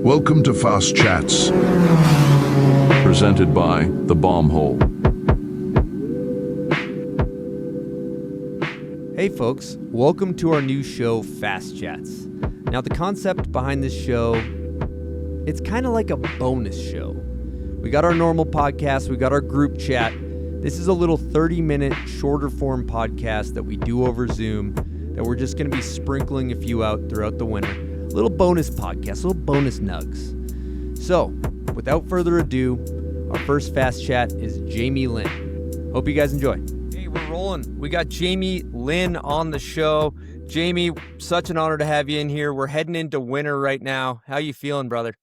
Welcome to Fast Chats, presented by The Bomb Hole. Hey folks, welcome to our new show, Fast Chats. Now the concept behind this show, it's kind of like a bonus show. We got our normal podcast, we got our group chat. This is a little 30-minute shorter form podcast that we do over Zoom that we're just going to be sprinkling a few out throughout the winter. Little bonus podcast, little bonus nugs. So, without further ado, our first Fast Chat is Jamie Lynn. Hope you guys enjoy. Hey, we're rolling. We got Jamie Lynn on the show. Jamie, such an honor to have you in here. We're heading into winter right now. How you feeling, brother?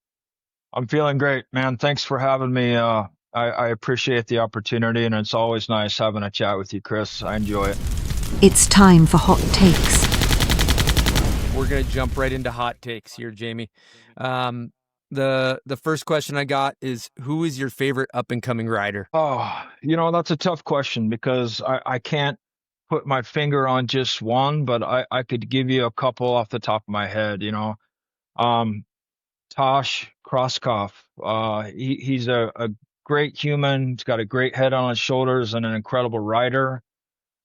I'm feeling great, man. Thanks for having me. I appreciate the opportunity, and it's always nice having a chat with you, Chris. I enjoy it. It's time for hot takes. We're going to jump right into hot takes here, Jamie. The first question I got is, who is your favorite up-and-coming rider? Oh, that's a tough question because I can't put my finger on just one, but I could give you a couple off the top of my head, Tosh Kroskov. He's a great human. He's got a great head on his shoulders and an incredible rider.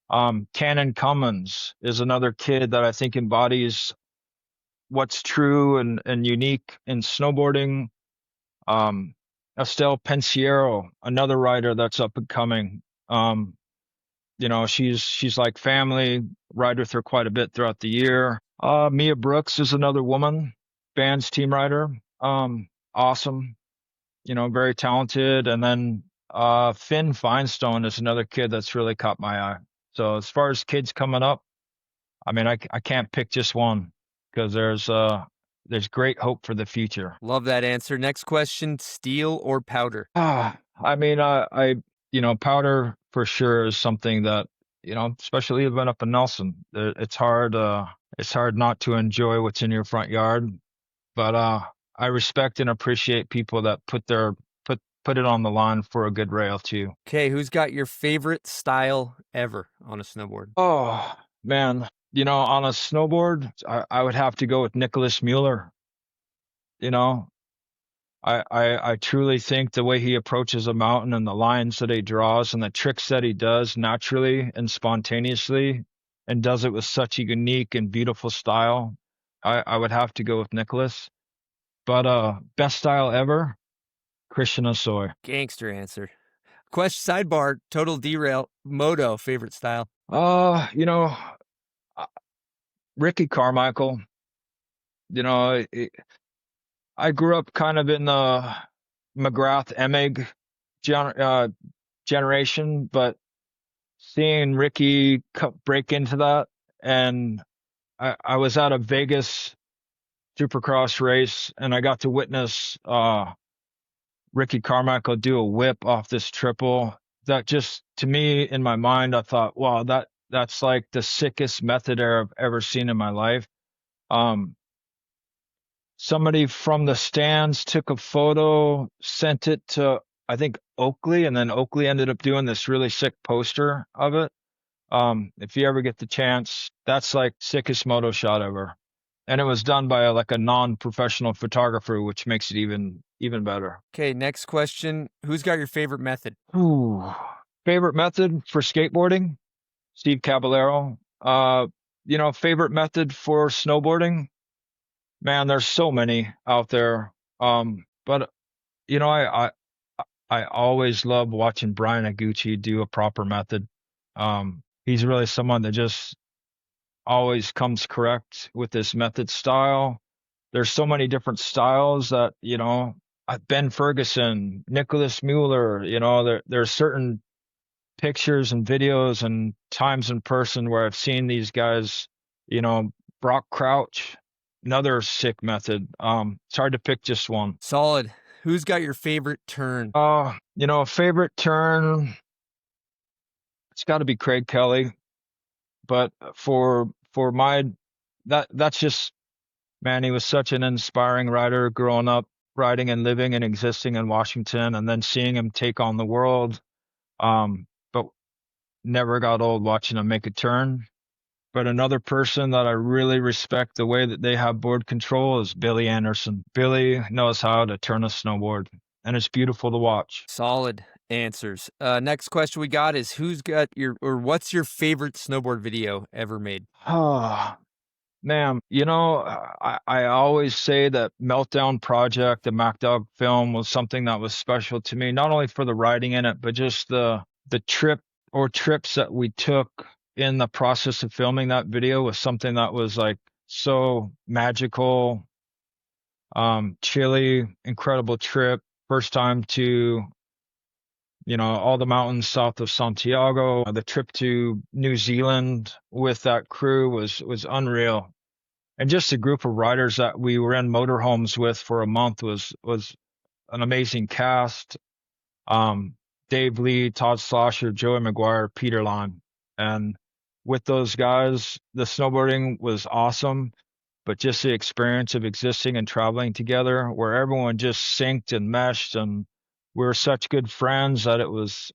Cannon Cummins is another kid that I think embodies what's true and unique in snowboarding. Estelle Pensiero, another rider that's up and coming. She's like family, ride with her quite a bit throughout the year. Mia Brooks is another woman, band's team rider. Awesome, very talented. And then Finn Feinstone is another kid that's really caught my eye. So as far as kids coming up, I mean, I can't pick just one because there's great hope for the future. Love that answer. Next question, steel or powder? I mean, powder for sure is something that, especially living up in Nelson, it's hard not to enjoy what's in your front yard. But I respect and appreciate people that put it on the line for a good rail too. Okay, who's got your favorite style ever on a snowboard? Oh, man. On a snowboard, I would have to go with Nicholas Mueller. I truly think the way he approaches a mountain and the lines that he draws and the tricks that he does naturally and spontaneously and does it with such a unique and beautiful style, I would have to go with Nicholas. But best style ever, Christian Osoy. Gangster answer. Question sidebar, total derail, moto, favorite style? Ricky Carmichael. I grew up kind of in the McGrath Emig generation, but seeing Ricky break into that, and I was at a Vegas Supercross race, and I got to witness Ricky Carmichael do a whip off this triple. That just, to me, in my mind, I thought, wow, that's like the sickest method I've ever seen in my life. Somebody from the stands took a photo, sent it to, I think, Oakley, and then Oakley ended up doing this really sick poster of it. If you ever get the chance, that's like sickest moto shot ever. And it was done by a non-professional photographer, which makes it even better. Okay, next question. Who's got your favorite method? Ooh, favorite method for skateboarding? Steve Caballero. Favorite method for snowboarding? Man, there's so many out there. But I always love watching Brian Aguchi do a proper method. He's really someone that just always comes correct with this method style. There's so many different styles that, Ben Ferguson, Nicholas Mueller, there's certain pictures and videos and times in person where I've seen these guys, Brock Crouch, another sick method. It's hard to pick just one. Solid. Who's got your favorite turn? A favorite turn, it's got to be Craig Kelly. But for that's just, man, he was such an inspiring rider growing up, riding and living and existing in Washington, and then seeing him take on the world. But never got old watching him make a turn. But another person that I really respect the way that they have board control is Billy Anderson. Billy knows how to turn a snowboard, and it's beautiful to watch. Solid answers. Next question we got is what's your favorite snowboard video ever made? Ah, man, I always say that Meltdown Project, the MacDog film, was something that was special to me, not only for the writing in it, but just the trip or trips that we took in the process of filming that video was something that was like so magical, chilly, incredible trip. First time to, all the mountains south of Santiago. The trip to New Zealand with that crew was unreal. And just a group of riders that we were in motorhomes with for a month was an amazing cast. Dave Lee, Todd Slosher, Joey McGuire, Peter Lon. And with those guys, the snowboarding was awesome, but just the experience of existing and traveling together where everyone just synced and meshed, and we were such good friends that it was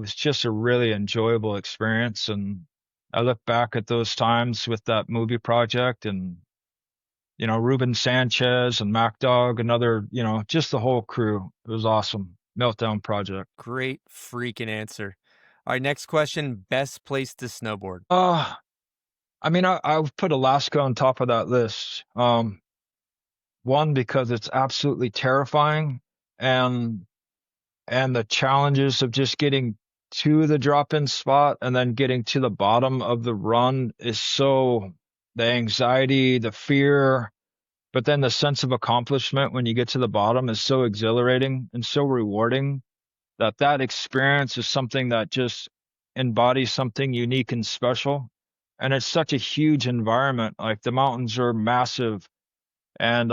just a really enjoyable experience. And I look back at those times with that movie project and, Ruben Sanchez and MacDog, another, just the whole crew. It was awesome. Meltdown Project. Great freaking answer. All right, next question. Best place to snowboard? I would put Alaska on top of that list. One, because it's absolutely terrifying, and the challenges of just getting to the drop-in spot and then getting to the bottom of the run is the anxiety, the fear, but then the sense of accomplishment when you get to the bottom is so exhilarating and so rewarding that experience is something that just embodies something unique and special. And it's such a huge environment. Like the mountains are massive, and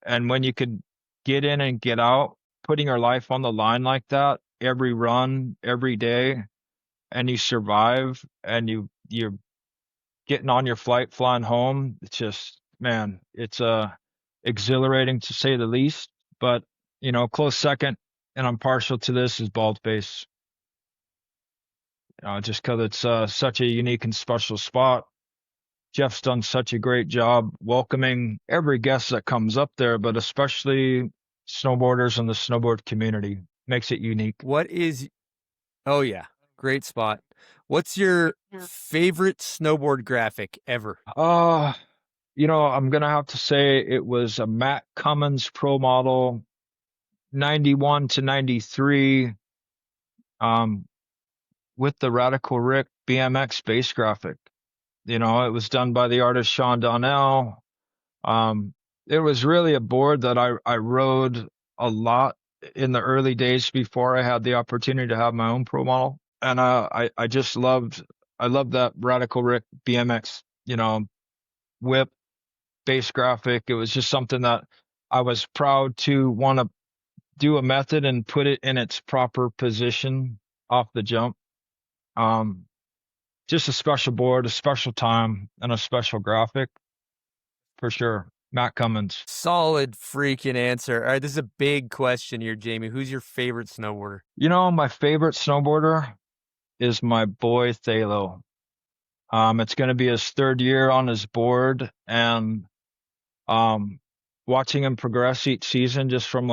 when you could get in and get out, putting your life on the line like that every run, every day, and you survive, and you're getting on your flight flying home. It's just, man, it's exhilarating to say the least. But close second, and I'm partial to this, is Baldface. Just because it's such a unique and special spot. Jeff's done such a great job welcoming every guest that comes up there, but especially snowboarders and the snowboard community. Makes it unique. Oh yeah, great spot. What's your favorite snowboard graphic ever? I'm gonna have to say it was a Matt Cummins Pro Model 91 to 93, with the Radical Rick BMX base graphic. It was done by the artist Sean Donnell. It was really a board that I rode a lot in the early days before I had the opportunity to have my own pro model. And I just I loved that Radical Rick BMX, whip base graphic. It was just something that I was proud to want to do a method and put it in its proper position off the jump. Just a special board, a special time, and a special graphic for sure. Matt Cummins. Solid freaking answer. All right, this is a big question here, Jamie. Who's your favorite snowboarder? My favorite snowboarder is my boy Thalo. It's going to be his third year on his board, and watching him progress each season, just from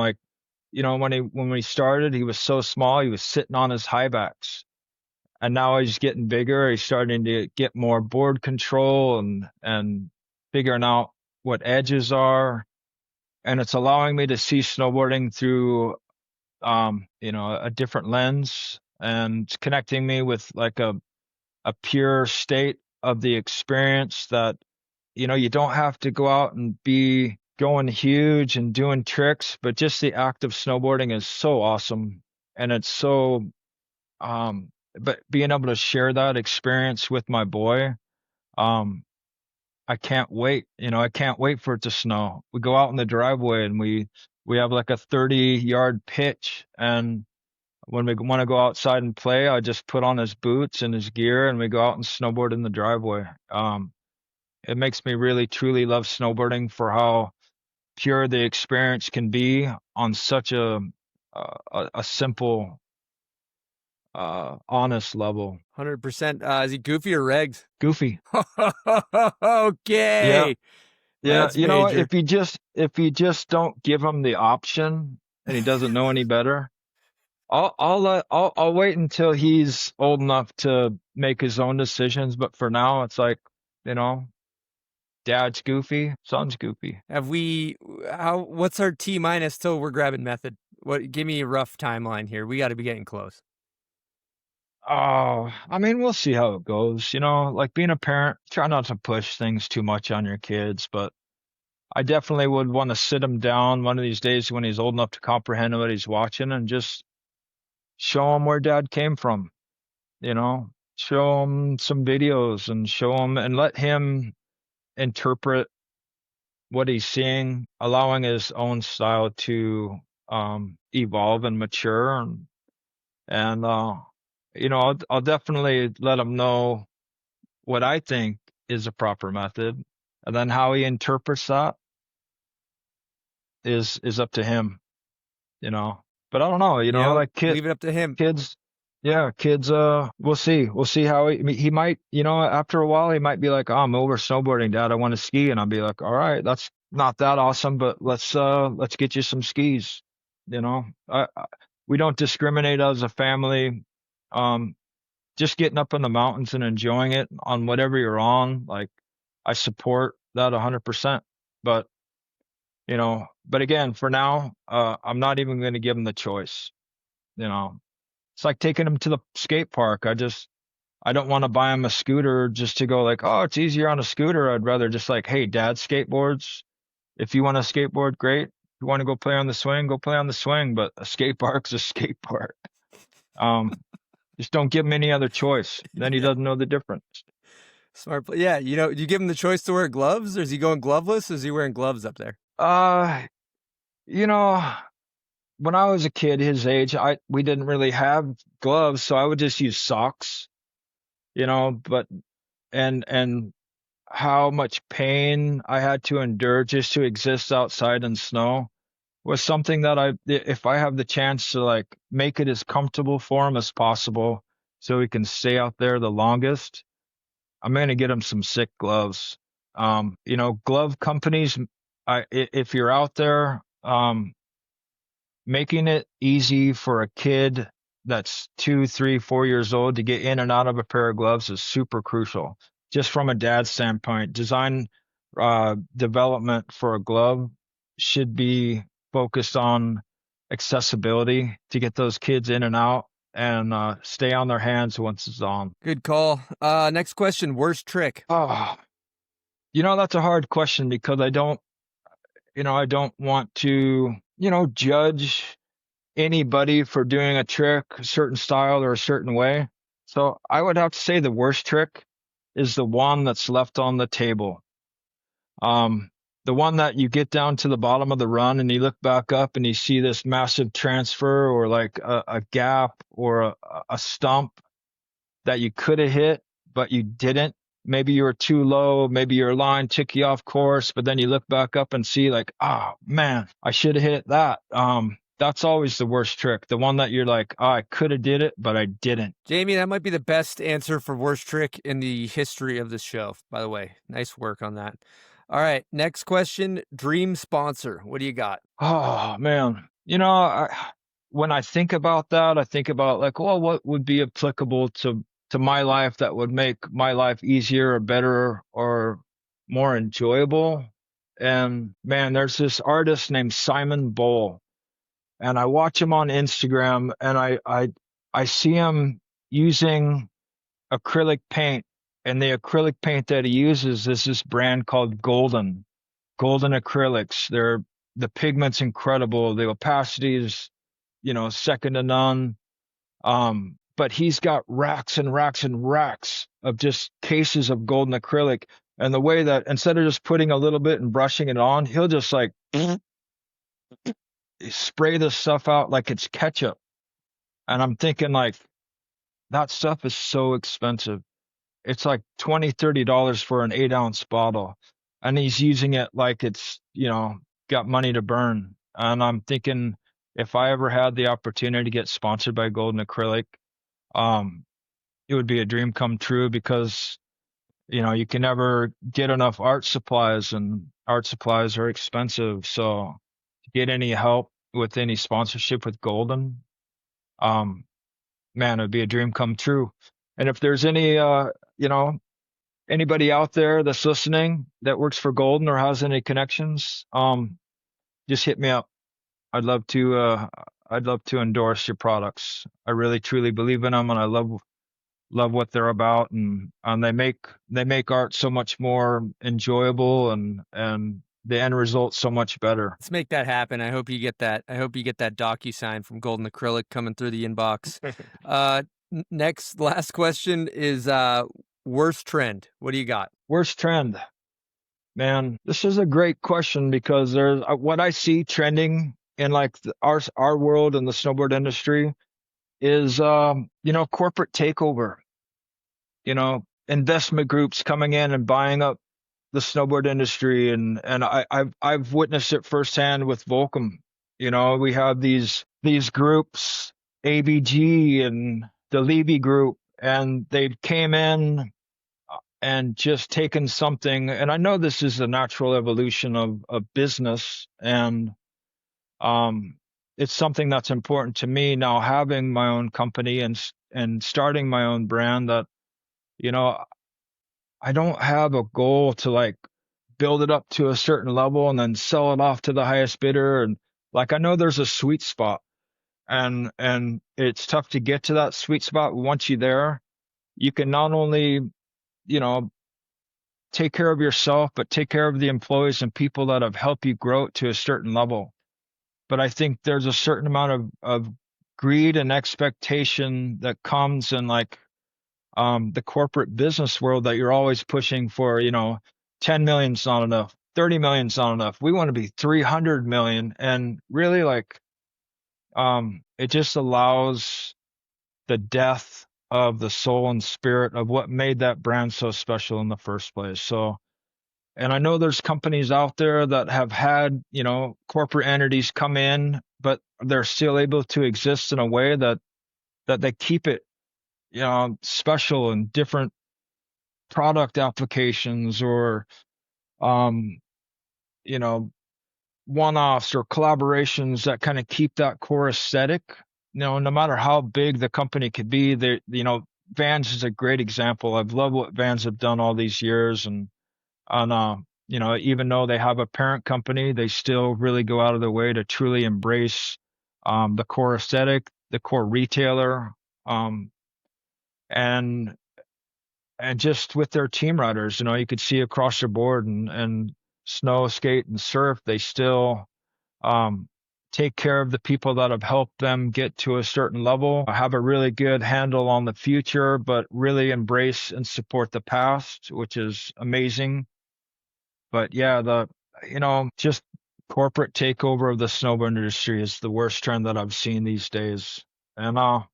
when we started, he was so small, he was sitting on his high backs, and now he's getting bigger. He's starting to get more board control and figuring out what edges are, and it's allowing me to see snowboarding through a different lens, and connecting me with like a pure state of the experience that you don't have to go out and be going huge and doing tricks, but just the act of snowboarding is so awesome. And it's so but being able to share that experience with my boy, I can't wait. I can't wait for it to snow. We go out in the driveway and we have like a 30-yard pitch, and when we want to go outside and play, I just put on his boots and his gear and we go out and snowboard in the driveway. It makes me really truly love snowboarding for how pure the experience can be on such a simple honest level. 100%. Is he goofy or regs? Goofy. Yeah. Okay. Yeah. That's You know what? major. If you just don't give him the option and he doesn't know any better, I'll wait until he's old enough to make his own decisions. But for now, it's like, you know, dad's goofy, son's goofy. What's our T minus till we're grabbing method? Give me a rough timeline here. We got to be getting close. Oh, I mean, we'll see how it goes. You know, like being a parent, try not to push things too much on your kids, but I definitely would want to sit him down one of these days when he's old enough to comprehend what he's watching and just show him where dad came from, you know, show him some videos and show him and let him interpret what he's seeing, allowing his own style to evolve and mature and you know, I'll definitely let him know what I think is a proper method, and then how he interprets that is up to him, you know. But I don't know, you know, Yep. like Leave it up to him. kids, yeah, kids. We'll see how he might, you know, after a while he might be like, oh, I'm over snowboarding, Dad. I want to ski, and I'll be like, all right, that's not that awesome, but let's get you some skis, you know. We don't discriminate as a family. Um, just getting up in the mountains and enjoying it on whatever you're on, like I support that 100%. But you know, but again, for now, I'm not even going to give him the choice. You know, it's like taking him to the skate park. I don't want to buy him a scooter just to go like, oh, it's easier on a scooter. I'd rather just like, hey, dad skateboards. If you want to skateboard, great. If you want to go play on the swing, go play on the swing. But a skate park's a skate park. Just don't give him any other choice. Then he Yeah. doesn't know the difference. Smart. Yeah. You know, you give him the choice to wear gloves, or is he going gloveless? Or is he wearing gloves up there? You know, when I was a kid his age, we didn't really have gloves, so I would just use socks, you know, but and how much pain I had to endure just to exist outside in snow was something that if I have the chance to like make it as comfortable for him as possible so he can stay out there the longest, I'm going to get him some sick gloves. You know, glove companies, if you're out there, making it easy for a kid that's 2, 3, 4 years old to get in and out of a pair of gloves is super crucial. Just from a dad's standpoint, design development for a glove should be focused on accessibility to get those kids in and out and stay on their hands once it's on. Good call. Next question. Worst trick. Oh, you know, that's a hard question because I don't want to, you know, judge anybody for doing a trick, a certain style or a certain way. So I would have to say the worst trick is the one that's left on the table. The one that you get down to the bottom of the run and you look back up and you see this massive transfer or like a gap or a stump that you could have hit, but you didn't. Maybe you were too low. Maybe your line took you off course, but then you look back up and see like, oh man, I should have hit that. That's always the worst trick. The one that you're like, oh, I could have did it, but I didn't. Jamie, that might be the best answer for worst trick in the history of this show, by the way. Nice work on that. All right, next question. Dream sponsor. What do you got? Oh man, you know, when I think about that, I think about like, well, what would be applicable to my life that would make my life easier or better or more enjoyable. And man, there's this artist named Simon Bowl, and I watch him on Instagram, and I see him using acrylic paint, and the acrylic paint that he uses is this brand called Golden Acrylics. The pigment's incredible. The opacity is, you know, second to none. But he's got racks and racks and racks of just cases of golden acrylic. And the way that instead of just putting a little bit and brushing it on, he'll just like spray this stuff out like it's ketchup. And I'm thinking like that stuff is so expensive. It's like $20, $30 for an 8-ounce bottle. And he's using it like it's, you know, got money to burn. And I'm thinking if I ever had the opportunity to get sponsored by Golden Acrylic, it would be a dream come true because, you can never get enough art supplies, and art supplies are expensive. So to get any help with any sponsorship with Golden, um, man, it'd be a dream come true. And if there's anybody out there that's listening that works for Golden or has any connections, just hit me up. I'd love to endorse your products. I really truly believe in them, and I love what they're about, and they make art so much more enjoyable, and the end result so much better. Let's make that happen. I hope you get that. I hope you get that DocuSign from Golden Acrylic coming through the inbox. Last question is worst trend. What do you got? Worst trend, man. This is a great question because there's what I see trending in like our world and the snowboard industry is corporate takeover. Investment groups coming in and buying up the snowboard industry, and I've witnessed it firsthand with Volcom. We have these groups, ABG and the Levy Group, and they came in and just taken something. And I know this is a natural evolution of business, and it's something that's important to me now, having my own company and starting my own brand. That I don't have a goal to like build it up to a certain level and then sell it off to the highest bidder. And like, I know there's a sweet spot, and it's tough to get to that sweet spot. Once you're there, you can not only, take care of yourself, but take care of the employees and people that have helped you grow it to a certain level. But I think there's a certain amount of greed and expectation that comes in like, the corporate business world, that you're always pushing for, 10 million's not enough, 30 million's not enough. We want to be 300 million. And really, like, it just allows the death of the soul and spirit of what made that brand so special in the first place. So, and I know there's companies out there that have had, corporate entities come in, but they're still able to exist in a way that they keep it, special and different product applications, or, one-offs or collaborations that kind of keep that core aesthetic. No matter how big the company could be, Vans is a great example. I've loved what Vans have done all these years, and even though they have a parent company, they still really go out of their way to truly embrace the core aesthetic, the core retailer, and just with their team riders, you could see across the board, and snow, skate, and surf, they still take care of the people that have helped them get to a certain level, have a really good handle on the future, but really embrace and support the past, which is amazing. But yeah, just corporate takeover of the snowboard industry is the worst trend that I've seen these days. And I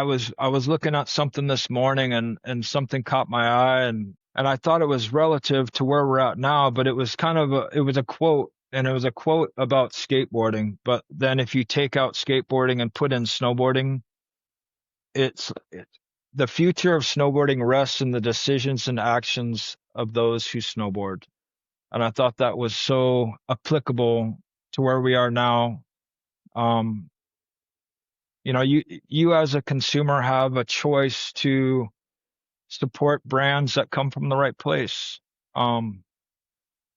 was looking at something this morning, and something caught my eye, and I thought it was relative to where we're at now, but it was it was a quote, and it was a quote about skateboarding. But then if you take out skateboarding and put in snowboarding, the future of snowboarding rests in the decisions and actions of those who snowboard. And I thought that was so applicable to where we are now. You as a consumer have a choice to support brands that come from the right place. And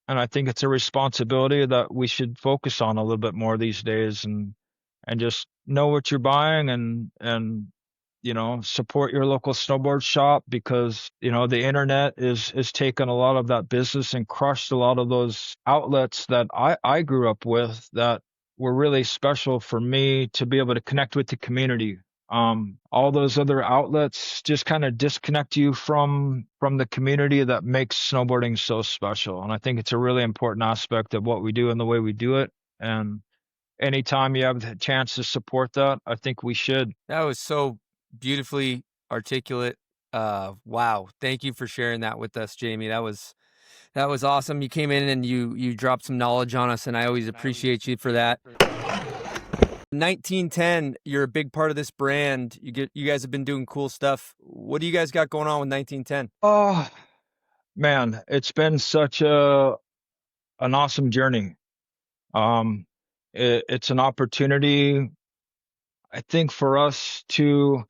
I think it's a responsibility that we should focus on a little bit more these days, and just know what you're buying, and support your local snowboard shop, because the internet is taken a lot of that business and crushed a lot of those outlets that I grew up with, that were really special for me to be able to connect with the community. All those other outlets just kind of disconnect you from the community that makes snowboarding so special. And I think it's a really important aspect of what we do and the way we do it. And anytime you have the chance to support that, I think we should. That was so beautifully articulate. Wow. Thank you for sharing that with us, Jamie. That was awesome. You came in and you dropped some knowledge on us, and I always appreciate you for that. 1910, you're a big part of this brand. You guys have been doing cool stuff. What do you guys got going on with 1910? Oh, man, it's been such an awesome journey. Um, it's an opportunity, I think, for us to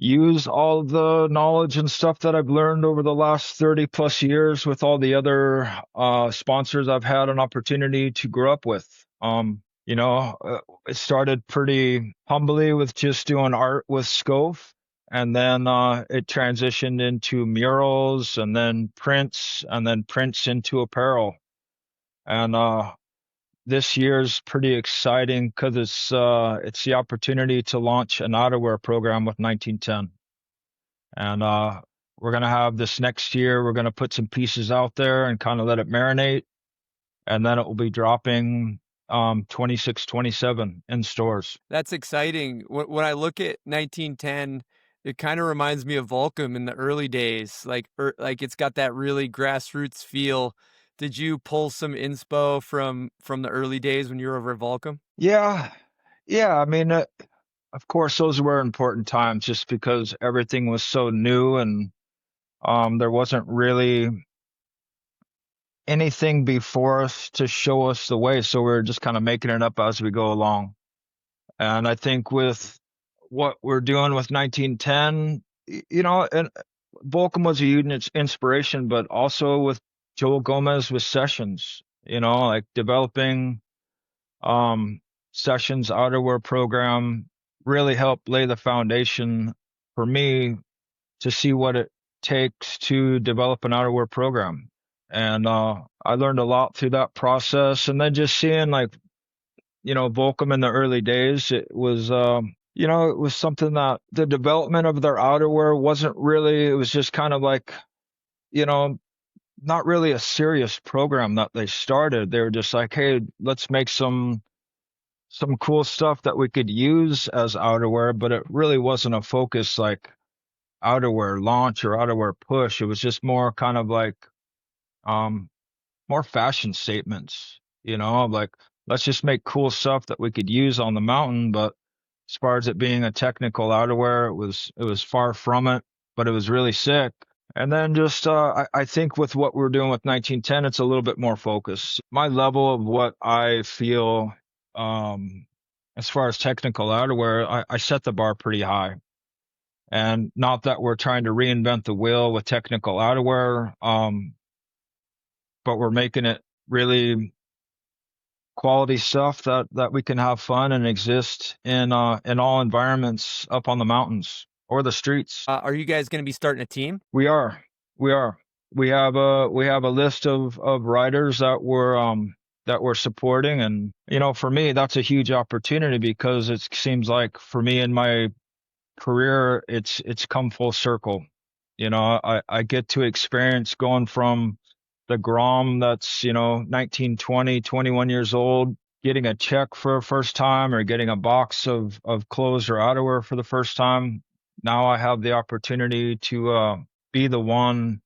use all the knowledge and stuff that I've learned over the last 30 plus years with all the other sponsors I've had an opportunity to grow up with. It started pretty humbly with just doing art with Scove. And then it transitioned into murals and then prints into apparel. And this year's pretty exciting because it's the opportunity to launch an outerwear program with 1910. And we're going to have this next year. We're going to put some pieces out there and kind of let it marinate. And then it will be dropping 26, 27 in stores. That's exciting. When I look at 1910, it kind of reminds me of Volcom in the early days. Like it's got that really grassroots feel. Did you pull some inspo from the early days when you were over at Volcom? Yeah. Yeah. I mean, of course, those were important times just because everything was so new and there wasn't really anything before us to show us the way. So we're just kind of making it up as we go along. And I think with what we're doing with 1910, and Volcom was a huge inspiration, but also with Joel Gomez with Sessions, like developing Sessions outerwear program really helped lay the foundation for me to see what it takes to develop an outerwear program. And I learned a lot through that process. And then just seeing Volcom in the early days, it was it was something that the development of their outerwear wasn't really, it was just kind of like, not really a serious program that they started. They were just like, hey, let's make some cool stuff that we could use as outerwear, but it really wasn't a focus like outerwear launch or outerwear push. It was just more kind of like more fashion statements, like let's just make cool stuff that we could use on the mountain. But as far as it being a technical outerwear, it was far from it, but it was really sick. And then just I think with what we're doing with 1910, it's a little bit more focused. My level of what I feel as far as technical outerwear, I set the bar pretty high. And not that we're trying to reinvent the wheel with technical outerwear, but we're making it really quality stuff that we can have fun and exist in all environments up on the mountains or the streets. Are you guys going to be starting a team? We are. We have a list of riders that we're supporting, and for me that's a huge opportunity because it seems like for me in my career it's come full circle. I get to experience going from the Grom that's 19, 20, 21 years old, getting a check for the first time or getting a box of clothes or outerwear for the first time. Now I have the opportunity to be the one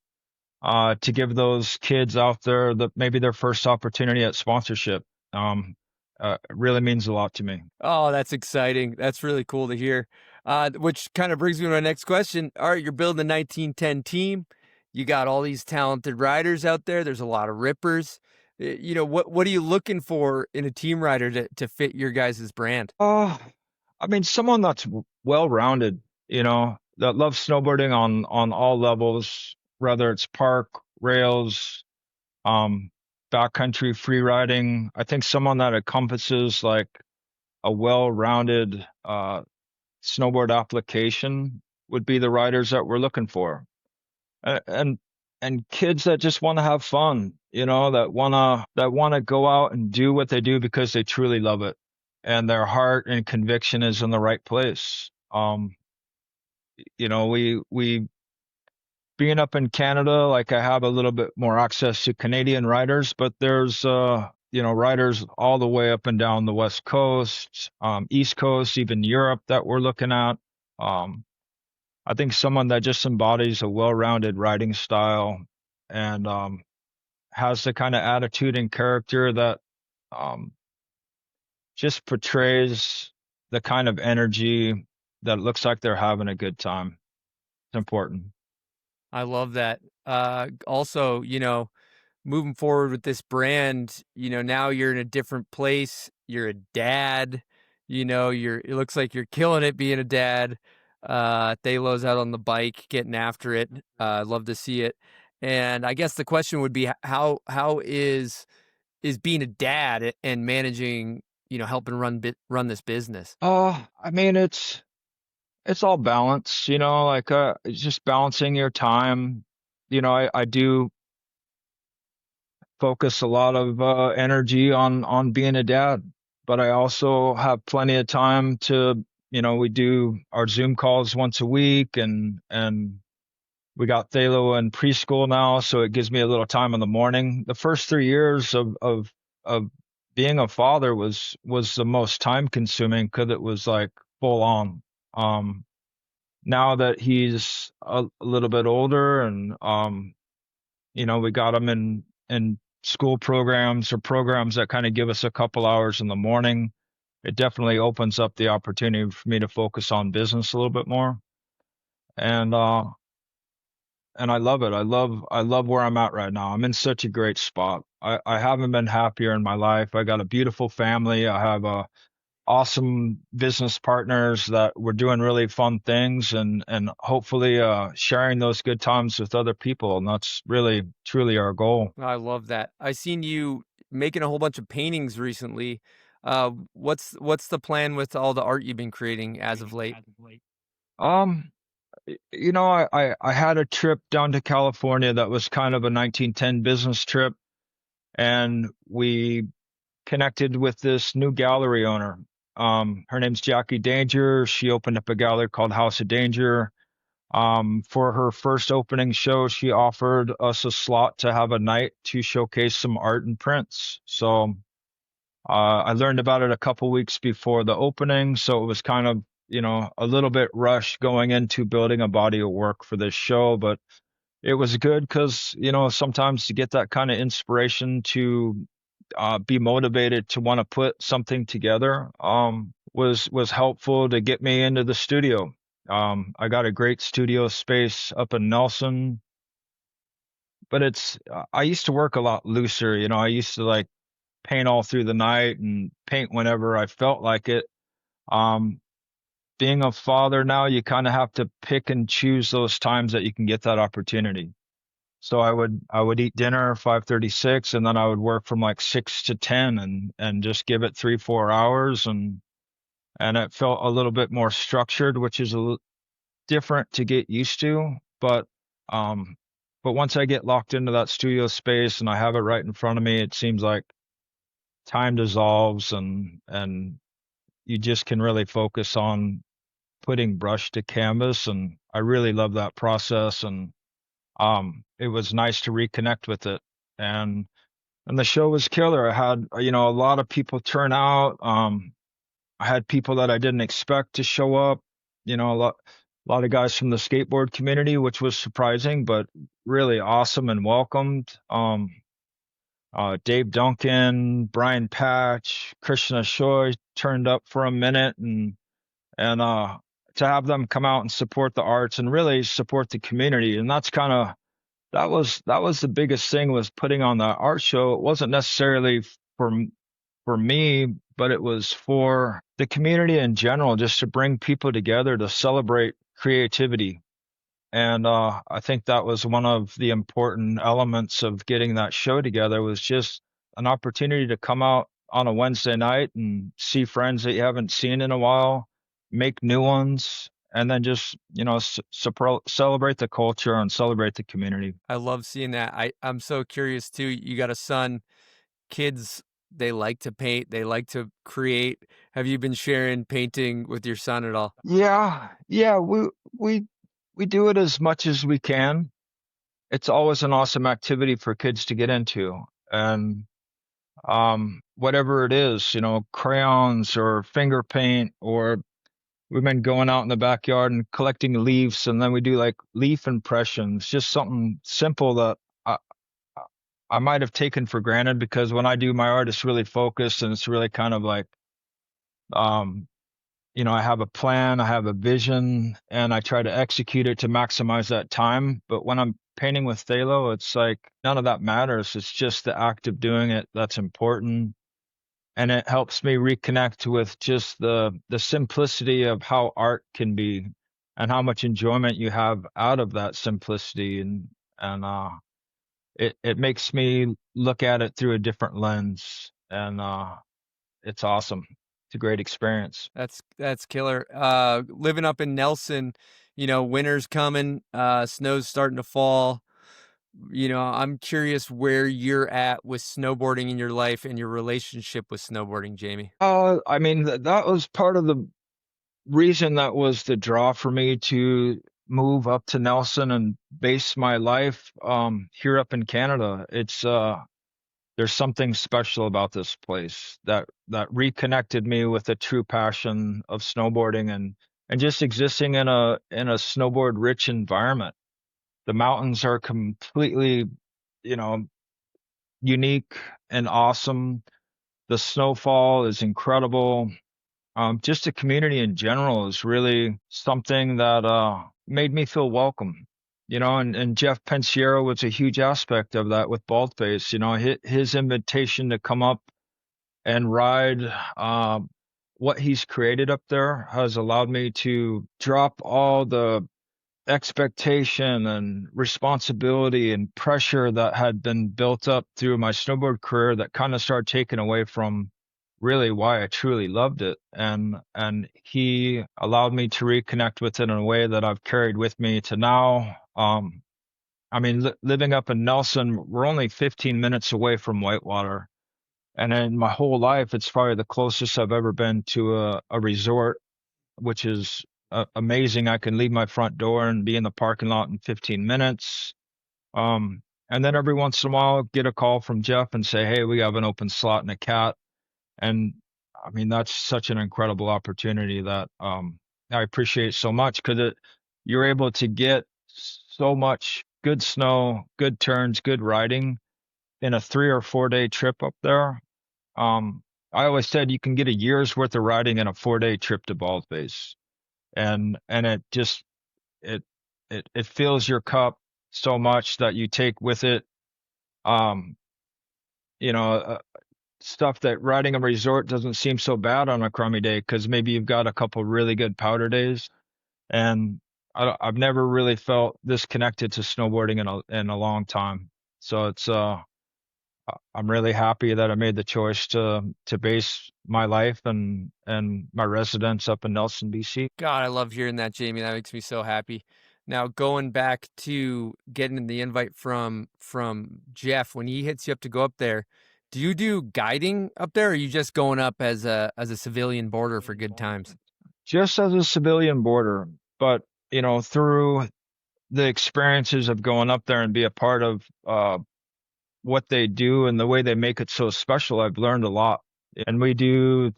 to give those kids out there maybe their first opportunity at sponsorship. It really means a lot to me. Oh, that's exciting. That's really cool to hear. Which kind of brings me to my next question. All right, you're building a 1910 team. You got all these talented riders out there. There's a lot of rippers. What are you looking for in a team rider to fit your guys' brand? I mean, someone that's well-rounded, that loves snowboarding on all levels, whether it's park, rails, backcountry free riding. I think someone that encompasses like a well-rounded snowboard application would be the riders that we're looking for. And kids that just want to have fun, that wanna go out and do what they do because they truly love it and their heart and conviction is in the right place. We being up in Canada, like I have a little bit more access to Canadian riders, but there's riders all the way up and down the West Coast, East Coast, even Europe that we're looking at. I think someone that just embodies a well-rounded riding style and has the kind of attitude and character that just portrays the kind of energy that looks like they're having a good time. It's important. I love that. Also, moving forward with this brand, now you're in a different place. You're a dad. It looks like you're killing it being a dad. Thelo's out on the bike getting after it. Love to see it. And I guess the question would be how is being a dad and managing, helping run this business. I mean, it's all balance, like it's just balancing your time. I do focus a lot of energy on being a dad, but I also have plenty of time to, we do our Zoom calls once a week, and we got Thalo in preschool now, so it gives me a little time in the morning. The first 3 years of being a father was the most time consuming because it was like full on. Now that he's a little bit older, and we got him in school programs or programs that kind of give us a couple hours in the morning, it definitely opens up the opportunity for me to focus on business a little bit more. And I love it. I love where I'm at right now. I'm in such a great spot. I haven't been happier in my life. I got a beautiful family. I have awesome business partners that we're doing really fun things, and hopefully sharing those good times with other people. And that's really truly our goal. I love that. I seen you making a whole bunch of paintings recently. What's the plan with all the art you've been creating as of late? Um, I had a trip down to California that was kind of a 1910 business trip, and we connected with this new gallery owner. Her name's Jackie Danger. She opened up a gallery called House of Danger. For her first opening show, she offered us a slot to have a night to showcase some art and prints. So I learned about it a couple weeks before the opening, so it was kind of, a little bit rushed going into building a body of work for this show, but it was good because, sometimes to get that kind of inspiration to be motivated to want to put something together was helpful to get me into the studio. I got a great studio space up in Nelson, but I used to work a lot looser. I used to like paint all through the night and paint whenever I felt like it. Um, Being a father now, you kind of have to pick and choose those times that you can get that opportunity. So I would eat dinner 5:36, and then I would work from like 6 to 10, and just give it 3-4 hours, and it felt a little bit more structured, which is a little different to get used to. Um but once I get locked into that studio space and I have it right in front of me, it seems like time dissolves, and you just can really focus on putting brush to canvas, and I really love that process. And it was nice to reconnect with it, and the show was killer. I had, a lot of people turn out. I had people that I didn't expect to show up, a lot of guys from the skateboard community, which was surprising, but really awesome and welcomed. Dave Duncan, Brian Patch, Krishna Shoy turned up for a minute, and to have them come out and support the arts and really support the community. And that was the biggest thing, was putting on the art show. It wasn't necessarily for me, but it was for the community in general, just to bring people together to celebrate creativity. And I think that was one of the important elements of getting that show together, was just an opportunity to come out on a Wednesday night and see friends that you haven't seen in a while, make new ones, and then just, celebrate the culture and celebrate the community. I love seeing that. I'm so curious too. You got a son. Kids, they like to paint. They like to create. Have you been sharing painting with your son at all? Yeah, we we do it as much as we can. It's always an awesome activity for kids to get into. And whatever it is, crayons or finger paint, or we've been going out in the backyard and collecting leaves, and then we do like leaf impressions, just something simple that I, I might have taken for granted, because when I do my art, it's really focused and it's really kind of like I have a plan, I have a vision, and I try to execute it to maximize that time. But when I'm painting with phthalo, it's like none of that matters. It's just the act of doing it that's important. And it helps me reconnect with just the simplicity of how art can be and how much enjoyment you have out of that simplicity. And it makes me look at it through a different lens. And it's awesome. It's a great experience. That's killer. Living up in Nelson, winter's coming, snow's starting to fall. I'm curious where you're at with snowboarding in your life and your relationship with snowboarding, Jamie. I mean, that was part of the reason that was the draw for me to move up to Nelson and base my life here up in Canada. It's there's something special about this place that reconnected me with a true passion of snowboarding and just existing in a snowboard rich environment. The mountains are completely, you know, unique and awesome. The snowfall is incredible. Just the community in general is really something that made me feel welcome. And Jeff Pensiero was a huge aspect of that with Baldface. His invitation to come up and ride what he's created up there has allowed me to drop all the expectation and responsibility and pressure that had been built up through my snowboard career that kind of started taking away from really why I truly loved it. And he allowed me to reconnect with it in a way that I've carried with me to now. I mean, living up in Nelson, we're only 15 minutes away from Whitewater. And in my whole life, it's probably the closest I've ever been to a resort, which is amazing. I can leave my front door and be in the parking lot in 15 minutes. And then every once in a while, get a call from Jeff and say, "Hey, we have an open slot in a cat." And I mean, that's such an incredible opportunity that I appreciate so much because you're able to get so much good snow, good turns, good riding in a 3 or 4 day trip up there. Um, I always said you can get a year's worth of riding in a 4 day trip to Baldface, and it just it it fills your cup so much that you take with it. Um, you know, stuff that riding a resort doesn't seem so bad on a crummy day because maybe you've got a couple really good powder days, and I've never really felt this connected to snowboarding in a long time. So I'm really happy that I made the choice to base my life and my residence up in Nelson, BC. God, I love hearing that, Jamie. That makes me so happy. Now, going back to getting the invite from Jeff, when he hits you up to go up there, do you do guiding up there, or are you just going up as a civilian boarder for good times? Just as a civilian boarder, but through the experiences of going up there and be a part of what they do and the way they make it so special, I've learned a lot. And we do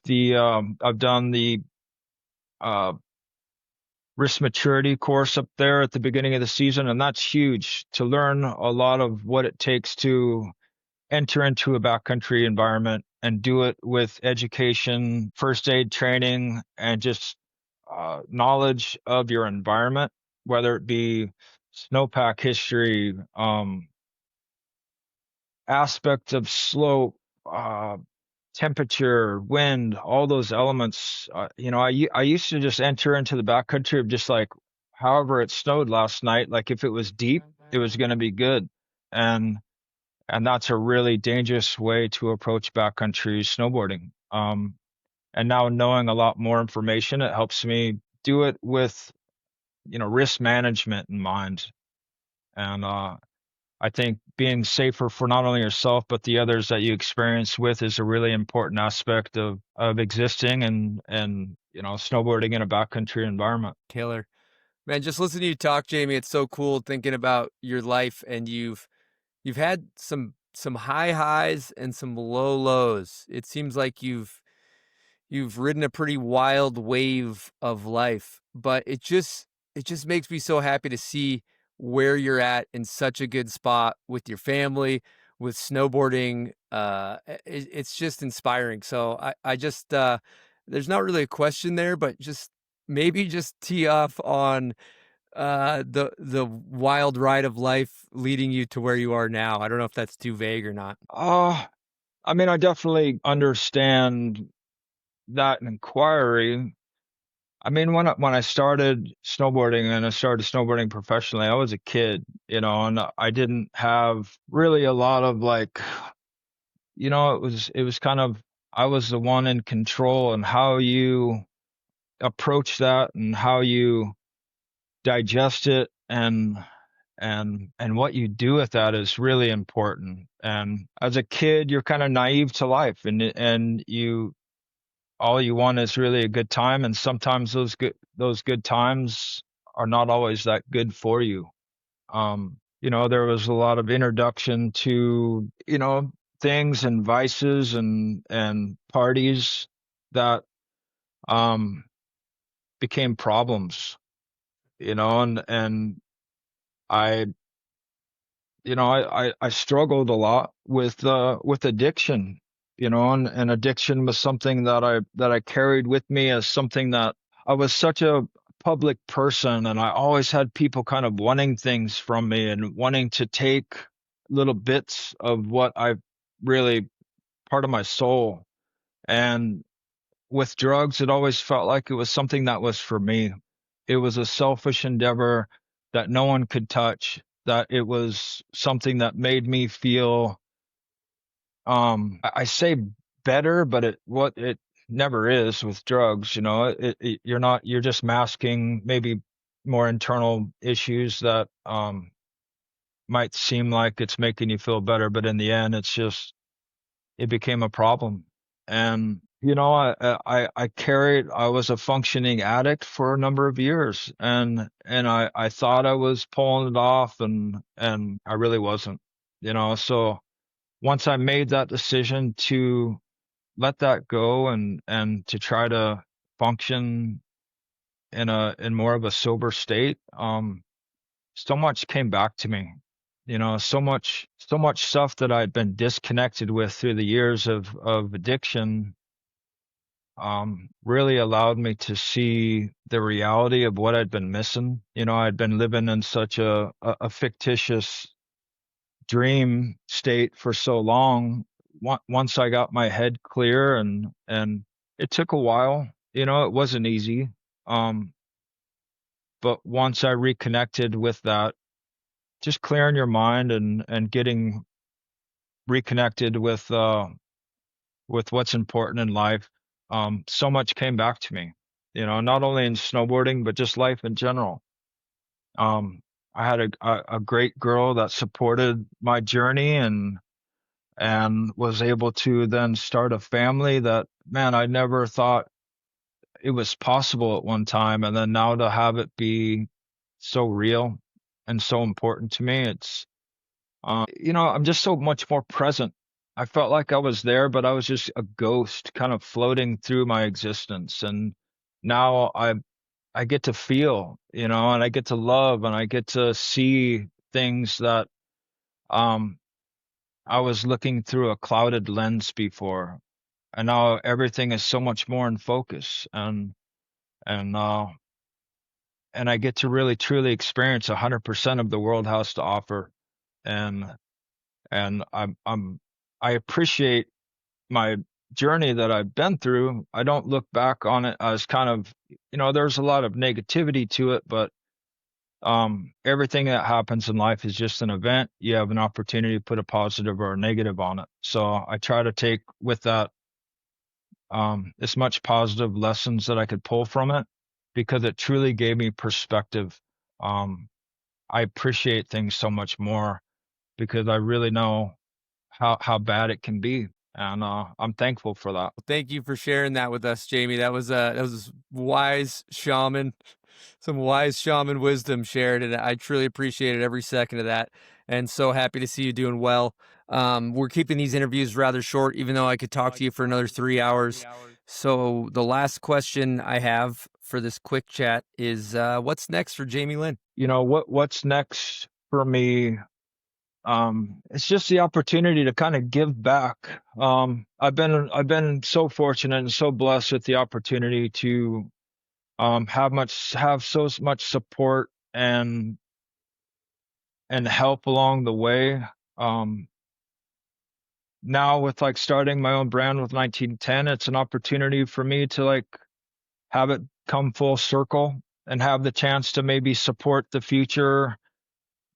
I've done the uh, risk maturity course up there at the beginning of the season, and that's huge to learn a lot of what it takes to enter into a backcountry environment and do it with education, first aid training, and just knowledge of your environment, whether it be snowpack history, aspect of slope, temperature, wind, all those elements. I used to just enter into the backcountry of just like, however it snowed last night. Like if it was deep, it was going to be good, and that's a really dangerous way to approach backcountry snowboarding. And now knowing a lot more information, it helps me do it with risk management in mind, and I think being safer for not only yourself but the others that you experience with is a really important aspect of existing and snowboarding in a backcountry environment. Killer. Man, just listening to you talk, Jamie, it's so cool thinking about your life, and you've had some high highs and some low lows. It seems like you've ridden a pretty wild wave of life, but it just makes me so happy to see where you're at in such a good spot with your family, with snowboarding. It's just inspiring. So I just there's not really a question there, but maybe just tee off on the wild ride of life leading you to where you are now. I don't know if that's too vague or not. I mean, I definitely understand that inquiry. I mean, when I started snowboarding and I started snowboarding professionally, I was a kid, and I didn't have really a lot of like, it was kind of, I was the one in control, and how you approach that and how you digest it and what you do with that is really important. And as a kid, you're kind of naive to life, and all you want is really a good time, and sometimes those good times are not always that good for you. There was a lot of introduction to, things and vices and parties that um became problems, and I I struggled a lot with addiction, and addiction was something that I carried with me as something that I was such a public person, and I always had people kind of wanting things from me and wanting to take little bits of what I really part of my soul. And with drugs, it always felt like it was something that was for me. It was a selfish endeavor that no one could touch, that it was something that made me feel, I say better, but it never is with drugs, you're just masking maybe more internal issues that, might seem like it's making you feel better, but in the end, it became a problem. And I was a functioning addict for a number of years, and I thought I was pulling it off, and I really wasn't. So once I made that decision to let that go and to try to function in more of a sober state, so much came back to me. So much stuff that I'd been disconnected with through the years of addiction, really allowed me to see the reality of what I'd been missing. I'd been living in such a fictitious dream state for so long. Once I got my head clear, and it took a while, it wasn't easy. Um, but once I reconnected with that, just clearing your mind and getting reconnected with what's important in life, so much came back to me, not only in snowboarding, but just life in general. Um, I had a great girl that supported my journey and was able to then start a family that, man, I never thought it was possible at one time. And then now to have it be so real and so important to me, I'm just so much more present. I felt like I was there, but I was just a ghost kind of floating through my existence. And now I get to feel, and I get to love, and I get to see things that um I was looking through a clouded lens before. And now everything is so much more in focus, and and I get to really truly experience 100% of the world has to offer. And and I appreciate my journey that I've been through. I don't look back on it as kind of, there's a lot of negativity to it, but everything that happens in life is just an event. You have an opportunity to put a positive or a negative on it. So I try to take with that as much positive lessons that I could pull from it, because it truly gave me perspective. Um, I appreciate things so much more because I really know how bad it can be, and I'm thankful for that. Thank you for sharing that with us, Jamie. That was wise shaman, some wise shaman wisdom shared, and I truly appreciated every second of that. And so happy to see you doing well. We're keeping these interviews rather short, even though I could talk to you for another 3 hours. So the last question I have for this quick chat is, what's next for Jamie Lynn? What's next for me It's just the opportunity to kind of give back. I've been so fortunate and so blessed with the opportunity to have so much support and help along the way. Um, Now with like starting my own brand with 1910, it's an opportunity for me to like have it come full circle and have the chance to maybe support the future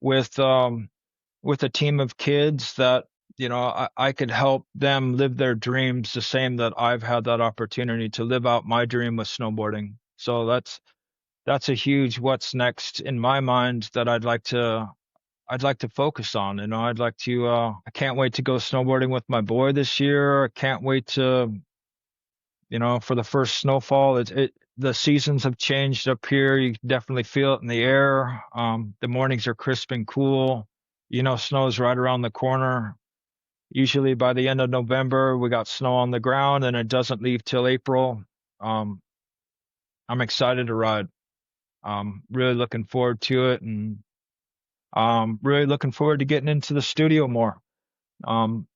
with with a team of kids that I could help them live their dreams the same that I've had that opportunity to live out my dream with snowboarding. So that's a huge what's next in my mind that I'd like to focus on. I can't wait to go snowboarding with my boy this year. I can't wait to, for the first snowfall. The seasons have changed up here. You can definitely feel it in the air. The mornings are crisp and cool. Snow's right around the corner. Usually by the end of November, we got snow on the ground and it doesn't leave till April. Um, I'm excited to ride. Really looking forward to it and really looking forward to getting into the studio more. Um,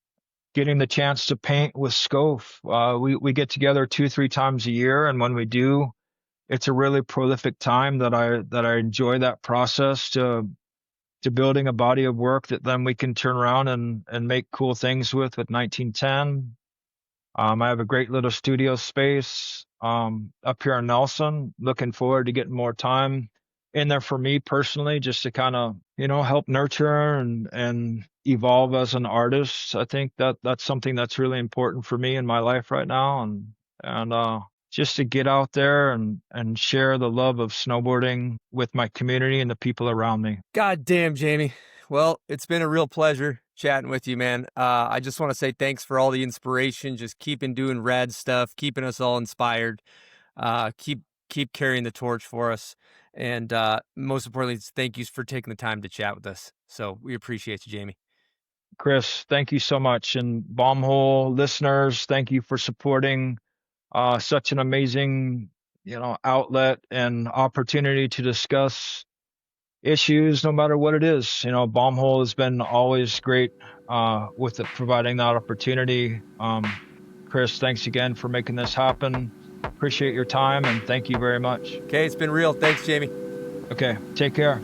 Getting the chance to paint with Scope. We get together 2-3 times a year, and when we do, it's a really prolific time that I enjoy that process to building a body of work that then we can turn around and make cool things with 1910. I have a great little studio space up here in Nelson. Looking forward to getting more time in there for me personally, just to kind of help nurture and evolve as an artist. I think that's something that's really important for me in my life right now, and just to get out there and share the love of snowboarding with my community and the people around me. God damn, Jamie. Well, it's been a real pleasure chatting with you, man. I just want to say thanks for all the inspiration, just keeping doing rad stuff, keeping us all inspired. Keep carrying the torch for us. And most importantly, thank you for taking the time to chat with us. So we appreciate you, Jamie. Chris, thank you so much. And Bombhole listeners, thank you for supporting such an amazing, outlet and opportunity to discuss issues, no matter what it is. Bombhole has been always great with providing that opportunity. Chris, thanks again for making this happen. Appreciate your time and thank you very much. Okay, it's been real. Thanks, Jamie. Okay, take care.